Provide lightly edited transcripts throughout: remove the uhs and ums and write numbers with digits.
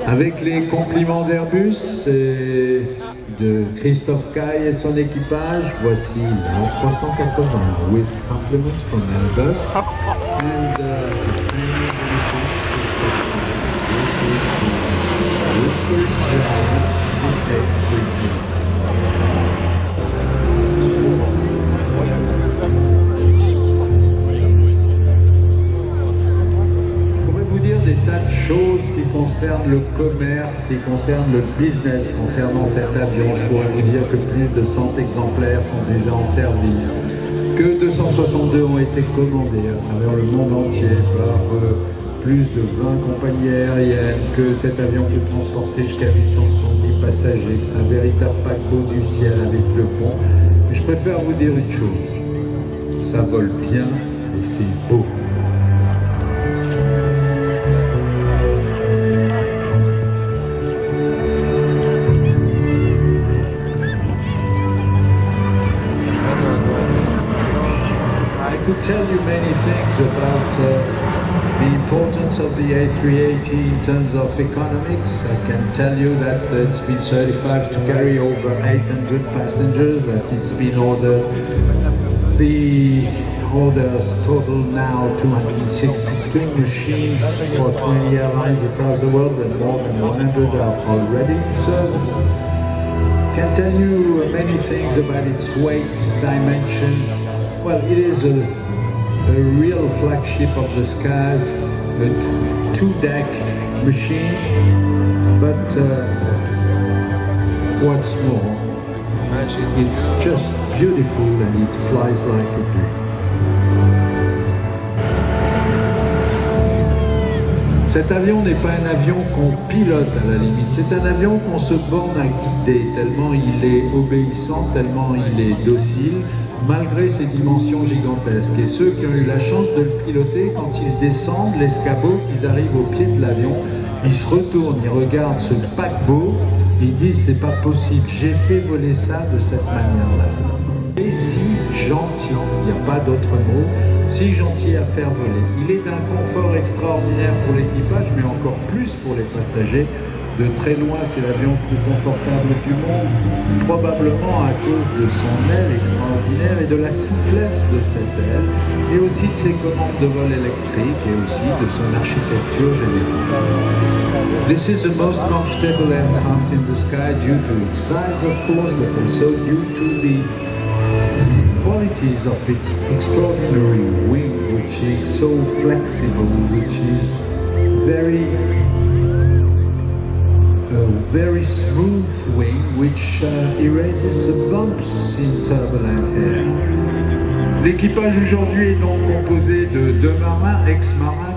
Avec les compliments d'Airbus et de Christophe Caille et son équipage, voici la 380 with compliments from Airbus and Whispering Giant A380. Des tas de choses qui concernent le commerce, qui concernent le business concernant cet avion. Je pourrais vous dire que plus de 100 exemplaires sont déjà en service, que 262 ont été commandés à travers le monde entier par plus de 20 compagnies aériennes, que cet avion peut transporter jusqu'à 870 passagers, que c'est un véritable paquebot du ciel avec le pont. Mais je préfère vous dire une chose, ça vole bien et c'est beau. I could tell you many things about the importance of the A380 in terms of economics. I can tell you that it's been certified to carry over 800 passengers, that it's been ordered. The orders total now 262 machines for 20 airlines across the world, and more than 100 are already in service. I can tell you many things about its weight, dimensions. Well, it is a real flagship of the skies, a two-deck machine, but what's more, it's just beautiful and it flies like a dream. Cet avion n'est pas un avion qu'on pilote à la limite, c'est un avion qu'on se borne à guider, tellement il est obéissant, tellement il est docile, malgré ses dimensions gigantesques. Et ceux qui ont eu la chance de le piloter, quand ils descendent l'escabeau, qu'ils arrivent au pied de l'avion, ils se retournent, ils regardent ce paquebot, ils disent c'est pas possible, j'ai fait voler ça de cette manière-là. Et si gentil, il n'y a pas d'autre mot, si gentil à faire voler. Il est d'un confort extraordinaire pour l'équipage, mais encore plus pour les passagers. De très loin, c'est l'avion le plus confortable du monde, probablement à cause de son aile extraordinaire et de la souplesse de cette aile, et aussi de ses commandes de vol électriques et aussi de son architecture générale. This is the most comfortable aircraft in the sky due to its size, of course, but also due to the qualities of its extraordinary wing, which is so flexible, which is very smooth wing, which erases the bumps in turbulent air. L'équipage aujourd'hui est donc composé de deux marins, ex-marins,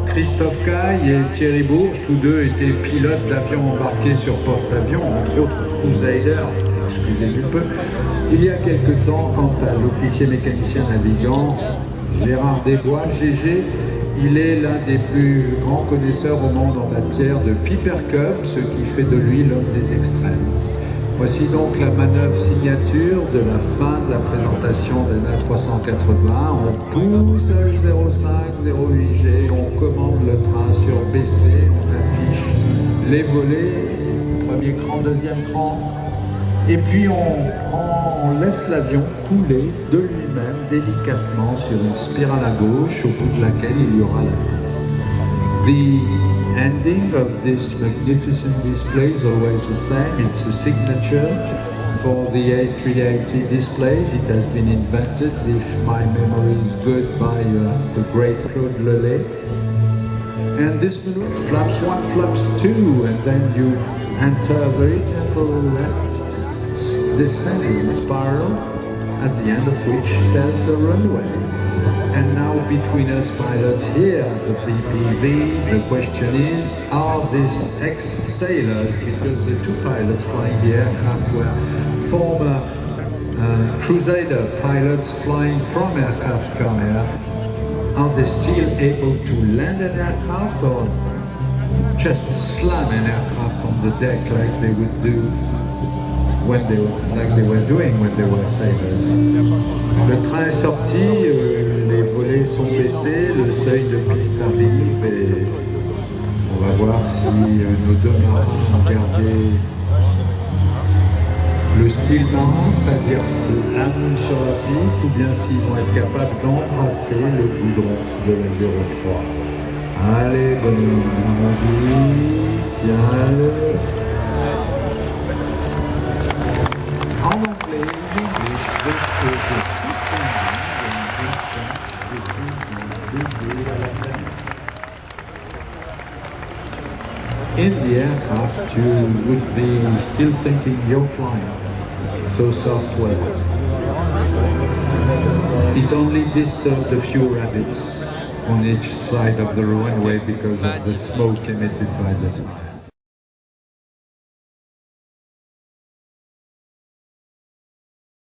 Christophe Caille et Thierry Bourges. Tous deux étaient pilotes d'avions embarqués sur porte-avions, entre autres Crusader, excusez du peu. Il y a quelque temps, quant à l'officier mécanicien navigant Gérard Desbois, GG, il est l'un des plus grands connaisseurs au monde en matière de Piper Cub, ce qui fait de lui l'homme des extrêmes. Voici donc la manœuvre signature de la fin de la présentation d'un A380. On pousse H05-08G, on commande le train sur BC, on affiche les volets, premier cran, deuxième cran, et puis on laisse l'avion couler de lui-même délicatement sur une spirale à gauche au bout de laquelle il y aura la piste. The ending of this magnificent display is always the same. It's a signature for the A380 displays. It has been invented, if my memory is good, by the great Claude Lelay. And this maneuver, flaps 1, flaps 2, and then you enter a very gentle left descending spiral, at the end of which there's a runway. And now between us pilots here at the PPV, the question is, are these ex-sailors, because the two pilots flying the aircraft were former Crusader pilots flying from Aircraft Comair, are they still able to land an aircraft or just slam an aircraft on the deck like they would do when they were doing when they were sailors? Le train est sorti, les volets sont baissés, le seuil de piste arrive et On va voir si nos deux marins ont gardé le style marin, c'est-à-dire un nœud sur la piste, ou bien s'ils vont être capables d'embrasser le goudron de la 03. Allez, bonhomme, tiens-le. En anglais, in English, this is a piston in the aircraft, you would be still thinking you're flying, so soft weather. It only disturbed a few rabbits on each side of the runway because of the smoke emitted by the tire.